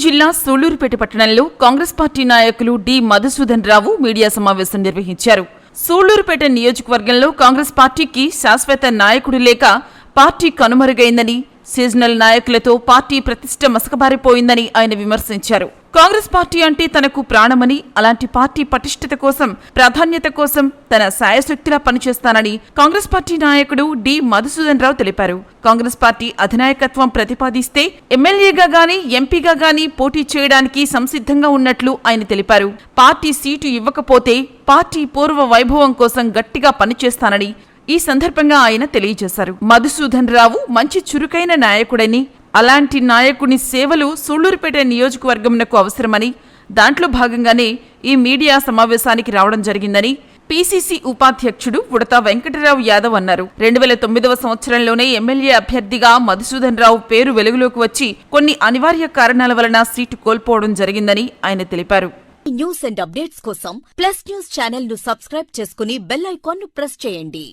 జిల్లా సూళ్లూరుపేట పట్టణంలో కాంగ్రెస్ పార్టీ నాయకులు డి మధుసూదన్ రావు మీడియా సమావేశం నిర్వహించారు. సూళ్లూరుపేట నియోజకవర్గంలో కాంగ్రెస్ పార్టీకి శాశ్వత నాయకుడు లేక పార్టీ కనుమరుగైందని, సీజనల్ నాయకులతో పార్టీ ప్రతిష్ట మసకబారిపోయిందని ఆయన విమర్శించారు. కాంగ్రెస్ పార్టీ అంటే తనకు ప్రాణమని, అలాంటి పార్టీ పటిష్టత కోసం, ప్రాధాన్యత కోసం తన శాయశక్తిలా పనిచేస్తానని కాంగ్రెస్ పార్టీ నాయకుడు డి మధుసూదన్ రావు తెలిపారు. కాంగ్రెస్ పార్టీ అధినాయకత్వం ప్రతిపాదిస్తే ఎమ్మెల్యేగా గానీ, ఎంపీగా గానీ పోటీ చేయడానికి సంసిద్ధంగా ఉన్నట్లు ఆయన తెలిపారు. పార్టీ సీటు ఇవ్వకపోతే పార్టీ పూర్వ వైభవం కోసం గట్టిగా పనిచేస్తానని ఈ సందర్భంగా ఆయన తెలియజేశారు. మధుసూదన్ రావు మంచి చురుకైన నాయకుడని, అలాంటి నాయకుని సేవలు సూళ్లూరుపేట నియోజకవర్గంకు అవసరమని, దాంట్లో భాగంగానే ఈ మీడియా సమావేశానికి రావడం జరిగిందని పీసీసీ ఉపాధ్యక్షుడు ఉడతా వెంకటరావు యాదవ్ అన్నారు. 2009వ సంవత్సరంలోనే ఎమ్మెల్యే అభ్యర్థిగా మధుసూదన్ రావు పేరు వెలుగులోకి వచ్చి కొన్ని అనివార్య కారణాల వలన సీటు కోల్పోవడం జరిగిందని ఆయన తెలిపారు. న్యూస్ అండ్ అప్డేట్స్ కోసం ప్లస్ న్యూస్ ఛానల్ ను సబ్స్క్రైబ్ చేసుకుని బెల్ ఐకాన్ ను ప్రెస్ చేయండి.